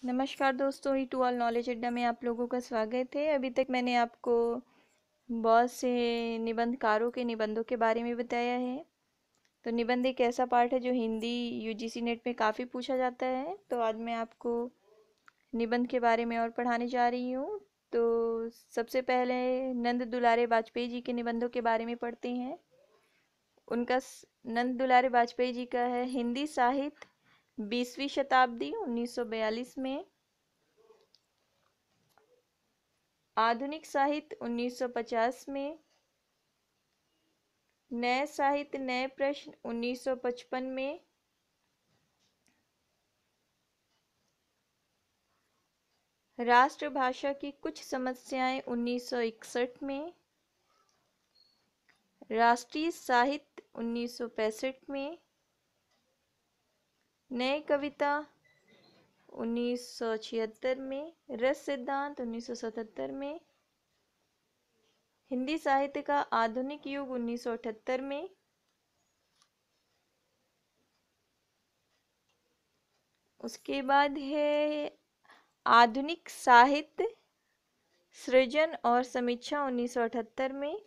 नमस्कार दोस्तों, ई two all knowledge अड्डा में आप लोगों का स्वागत है। अभी तक मैंने आपको बहुत से निबंधकारों के निबंधों के बारे में बताया है। तो निबंध एक ऐसा पार्ट है जो हिंदी यूजीसी नेट में काफ़ी पूछा जाता है। तो आज मैं आपको निबंध के बारे में और पढ़ाने जा रही हूँ। तो सबसे पहले नंद दुलारे वाजपेयी जी के निबंधों के बारे में पढ़ते हैं। नंद दुलारे वाजपेयी जी का है हिंदी साहित्य 20वीं शताब्दी 1942 में, आधुनिक साहित्य 1950 में, नए साहित्य नए प्रश्न 1955 में, राष्ट्रभाषा की कुछ समस्याएं 1961 में, राष्ट्रीय साहित्य 1965 में, नए कविता 1976 में, रस सिद्धांत 1977 में, हिंदी साहित्य का आधुनिक युग 1978 में, उसके बाद है आधुनिक साहित्य सृजन और समीक्षा 1978 में,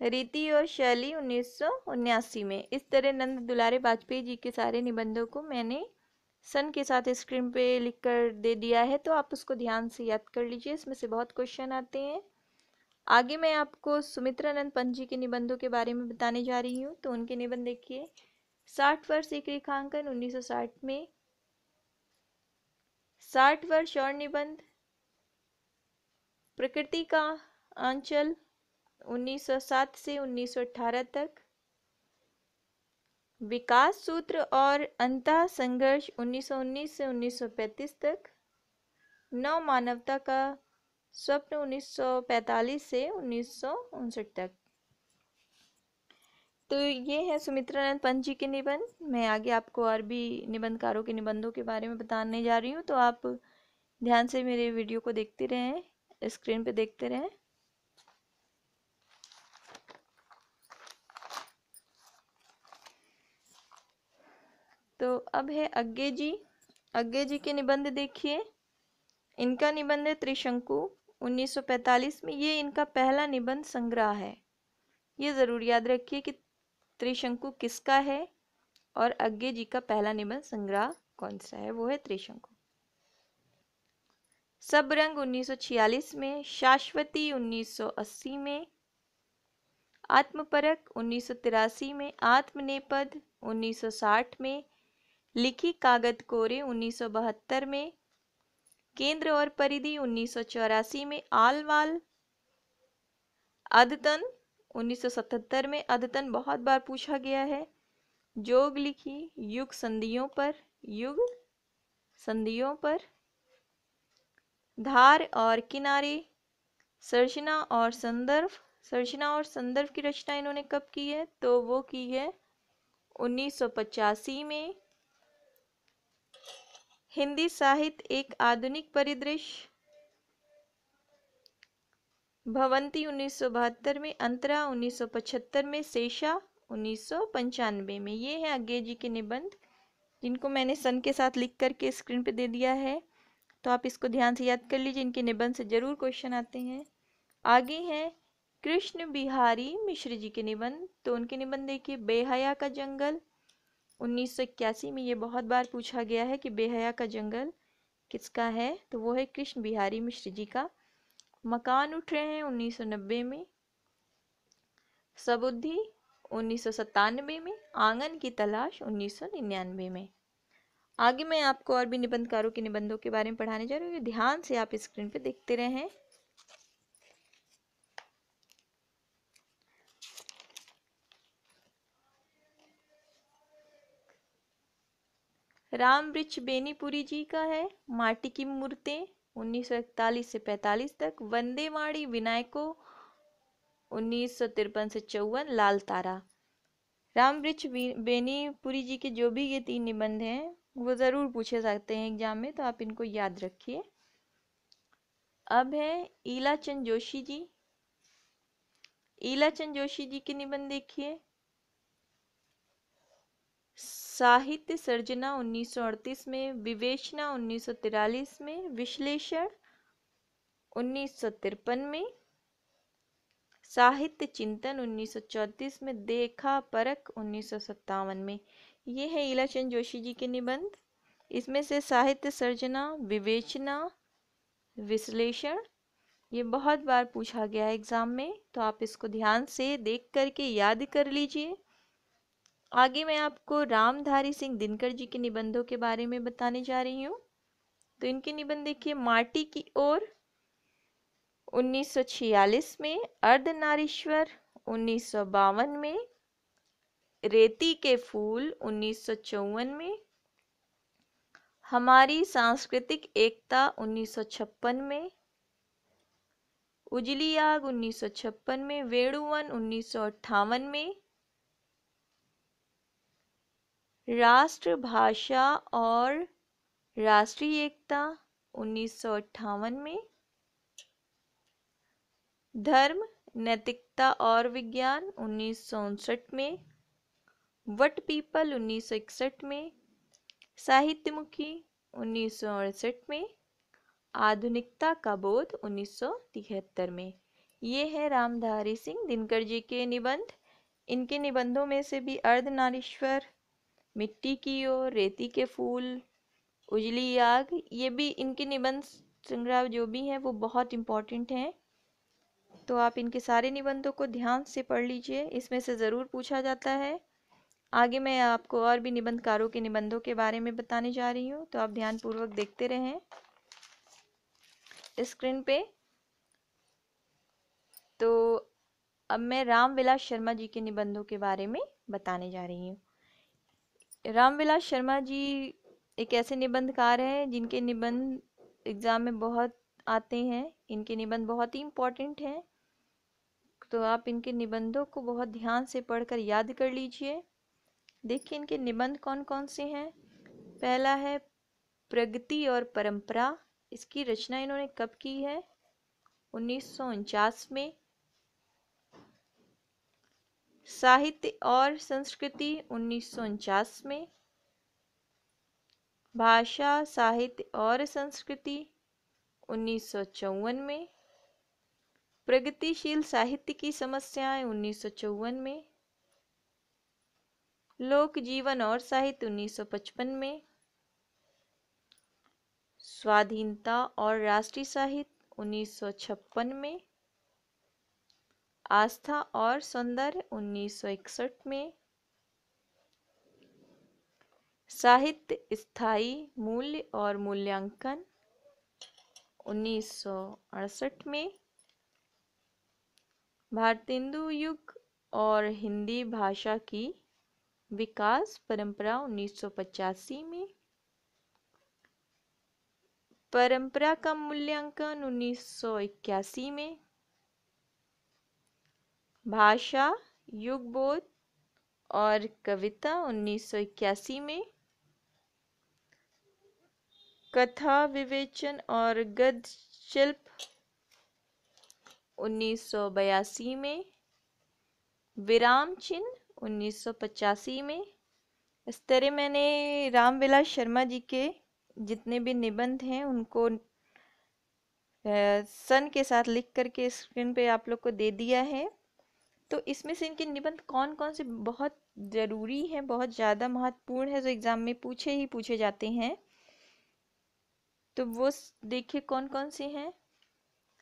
रीति और शैली 1979 में। इस तरह नंद दुलारे वाजपेयी जी के सारे निबंधों को मैंने सन के साथ स्क्रीन पे लिख कर दे दिया है, तो आप उसको ध्यान से याद कर लीजिए। इसमें से बहुत क्वेश्चन आते हैं। आगे मैं आपको सुमित्रानंद पंत जी के निबंधों के बारे में बताने जा रही हूँ। तो उनके निबंध देखिए। 60 वर्ष एक रेखांकन 1960 में, 60 वर्ष और निबंध, प्रकृति का आंचल 1907 से 1918 तक, विकास सूत्र और अंतः संघर्ष 1919 से 1935 तक, नव मानवता का स्वप्न 1945 से 1959 तक। तो ये है सुमित्रानंद पंत जी के निबंध। मैं आगे आपको और भी निबंधकारों के निबंधों के बारे में बताने जा रही हूँ, तो आप ध्यान से मेरे वीडियो को देखते रहें, स्क्रीन पे देखते रहें। तो अब है अज्ञे जी। अज्ञे जी के निबंध देखिए। इनका निबंध है त्रिशंकु 1945 में। ये इनका पहला निबंध संग्रह है। ये जरूर याद रखिए कि त्रिशंकु किसका है और अज्ञे जी का पहला निबंध संग्रह कौन सा है, वो है त्रिशंकु। सब रंग 1946 में, शाश्वती 1980 में, आत्मपरक 1983 में, आत्मनेपद 1960 में, लिखी कागज कोरे 1972 में, केंद्र और परिधि 1984 में, आलवाल अद्यतन 1977 में। अद्यतन बहुत बार पूछा गया है। जोग लिखी युग संधियों पर, युग संधियों पर, धार और किनारे, सर्जना और संदर्भ। सर्जना और संदर्भ की रचना इन्होंने कब की है, तो वो की है 1985 में। हिंदी साहित्य एक आधुनिक परिदृश्य, भवंती 1972 में, अंतरा 1975 में, शेषा 1995 में। ये है अज्ञे जी के निबंध, जिनको मैंने सन के साथ लिख करके स्क्रीन पे दे दिया है। तो आप इसको ध्यान से याद कर लीजिए, इनके निबंध से जरूर क्वेश्चन आते हैं। आगे हैं कृष्ण बिहारी मिश्र जी के निबंध। तो उनके निबंध देखिए। बेहया का जंगल 1981 में। ये बहुत बार पूछा गया है कि बेहया का जंगल किसका है, तो वो है कृष्ण बिहारी मिश्र जी का। मकान उठ रहे हैं 1990 में, सबुद्धि 1997 में, आंगन की तलाश 1999 में। आगे मैं आपको और भी निबंधकारों के निबंधों के बारे में पढ़ाने जा रही हूँ। ध्यान से आप स्क्रीन पे देखते रहें। राम वृक्ष बेनीपुरी जी का है माटी की मूर्तें 1941 से 45 तक, वंदे वाणी विनायको 1953 से 54, लाल तारा। राम वृक्ष बेनीपुरी जी के जो भी ये 3 निबंध हैं वो ज़रूर पूछे जाते हैं एग्जाम में, तो आप इनको याद रखिए। अब है ईलाचंद जोशी जी। ईलाचंद जोशी जी के निबंध देखिए। साहित्य सर्जना 1938 में, विवेचना 1943 में, विश्लेषण 1953 में, साहित्य चिंतन 1934 में, देखा परख 1957 में। ये है ईलाचंद जोशी जी के निबंध। इसमें से साहित्य सर्जना, विवेचना, विश्लेषण ये बहुत बार पूछा गया है एग्जाम में, तो आप इसको ध्यान से देख करके याद कर लीजिए। आगे मैं आपको रामधारी सिंह दिनकर जी के निबंधों के बारे में बताने जा रही हूँ। तो इनके निबंध देखिए, माटी की ओर 1946 में, अर्धनारीश्वर 1952 में, रेती के फूल 1954 में, हमारी सांस्कृतिक एकता 1956 में, उजली आग 1956 में, वेणुवन 1958 में, राष्ट्रभाषा और राष्ट्रीय एकता 1958 में, धर्म, नैतिकता और विज्ञान 1959 में, वट पीपल 1961 में, साहित्यमुखी 1968 में, आधुनिकता का बोध 1973 में। ये है रामधारी सिंह दिनकर जी के निबंध। इनके निबंधों में से भी अर्धनारीश्वर, मिट्टी की ओर, रेती के फूल, उजली आग, ये भी इनके निबंध संग्रह जो भी हैं वो बहुत इम्पोर्टेंट हैं। तो आप इनके सारे निबंधों को ध्यान से पढ़ लीजिए, इसमें से ज़रूर पूछा जाता है। आगे मैं आपको और भी निबंधकारों के निबंधों के बारे में बताने जा रही हूँ, तो आप ध्यानपूर्वक देखते रहें स्क्रीन पे। तो अब मैं रामविलास शर्मा जी के निबंधों के बारे में बताने जा रही हूँ। रामविलास शर्मा जी एक ऐसे निबंधकार हैं जिनके निबंध एग्जाम में बहुत आते हैं। इनके निबंध बहुत ही इम्पोर्टेंट हैं, तो आप इनके निबंधों को बहुत ध्यान से पढ़कर याद कर लीजिए। देखिए इनके निबंध कौन कौन से हैं। पहला है प्रगति और परंपरा। इसकी रचना इन्होंने कब की है? 1949 में। साहित्य और संस्कृति 1949 में। भाषा, साहित्य और संस्कृति 1954 में। प्रगतिशील साहित्य की समस्याएं 1954 में। लोक जीवन और साहित्य 1955 में। स्वाधीनता और राष्ट्रीय साहित्य 1956 में। आस्था और सौंदर्य 1961 में। साहित्य, स्थायी मूल्य और मूल्यांकन 1968 में। भारतेंदु युग और हिंदी भाषा की विकास परंपरा 1985 में। परंपरा का मूल्यांकन 1981 में। भाषा, युगबोध और कविता 1981 में। कथा विवेचन और गद्य शिल्प 1982 में। विराम चिन्ह 1985 में। इस तरह मैंने रामविलास शर्मा जी के जितने भी निबंध हैं उनको सन के साथ लिख करके स्क्रीन पे आप लोग को दे दिया है। तो इसमें से इनके निबंध कौन कौन से बहुत ज़रूरी हैं, बहुत ज़्यादा महत्वपूर्ण है, जो एग्ज़ाम में पूछे जाते हैं, तो वो देखिए कौन कौन से हैं।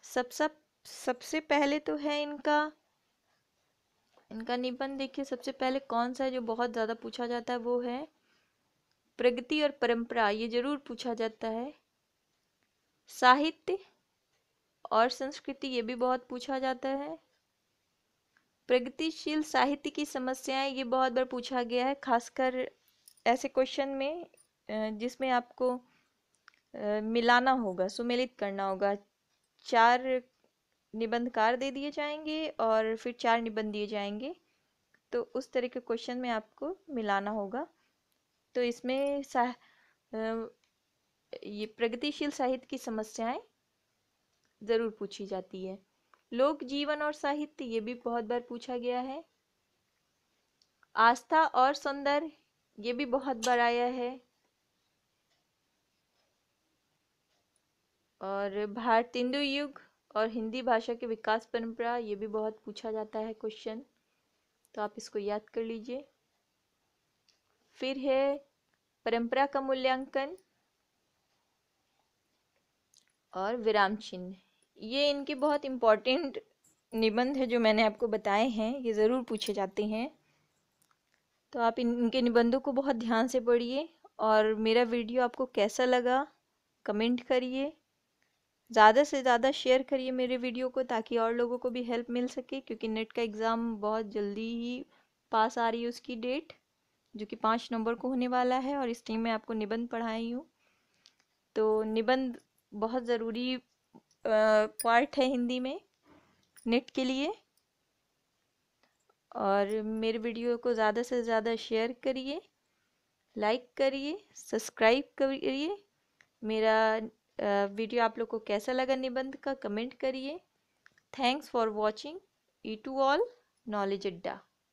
सबसे पहले तो है इनका निबंध। देखिए सबसे पहले कौन सा है जो बहुत ज़्यादा पूछा जाता है, वो है प्रगति और परंपरा। ये जरूर पूछा जाता है। साहित्य और संस्कृति, ये भी बहुत पूछा जाता है। प्रगतिशील साहित्य की समस्याएं, ये बहुत बार पूछा गया है, खासकर ऐसे क्वेश्चन में जिसमें आपको मिलाना होगा, सुमेलित करना होगा। 4 निबंधकार दे दिए जाएंगे और फिर 4 निबंध दिए जाएंगे, तो उस तरह के क्वेश्चन में आपको मिलाना होगा। तो इसमें ये प्रगतिशील साहित्य की समस्याएं ज़रूर पूछी जाती है। लोक जीवन और साहित्य, ये भी बहुत बार पूछा गया है। आस्था और सौंदर्य, ये भी बहुत बार आया है। और भारतेंदु युग और हिंदी भाषा के विकास परंपरा, ये भी बहुत पूछा जाता है क्वेश्चन, तो आप इसको याद कर लीजिए। फिर है परंपरा का मूल्यांकन और विराम चिन्ह। ये इनके बहुत इम्पोर्टेंट निबंध है जो मैंने आपको बताए हैं, ये ज़रूर पूछे जाते हैं, तो आप इनके निबंधों को बहुत ध्यान से पढ़िए। और मेरा वीडियो आपको कैसा लगा कमेंट करिए, ज़्यादा से ज़्यादा शेयर करिए मेरे वीडियो को, ताकि और लोगों को भी हेल्प मिल सके, क्योंकि नेट का एग्ज़ाम बहुत जल्दी ही पास आ रही है उसकी डेट, जो कि 5 नवंबर को होने वाला है। और इस टाइम मैं आपको निबंध पढ़ाई हूँ, तो निबंध बहुत ज़रूरी पार्ट है हिंदी में नेट के लिए। और मेरे वीडियो को ज़्यादा से ज़्यादा शेयर करिए, लाइक करिए, सब्सक्राइब करिए। मेरा वीडियो आप लोग को कैसा लगा निबंध का कमेंट करिए। Thanks for watching E two all knowledge अड्डा।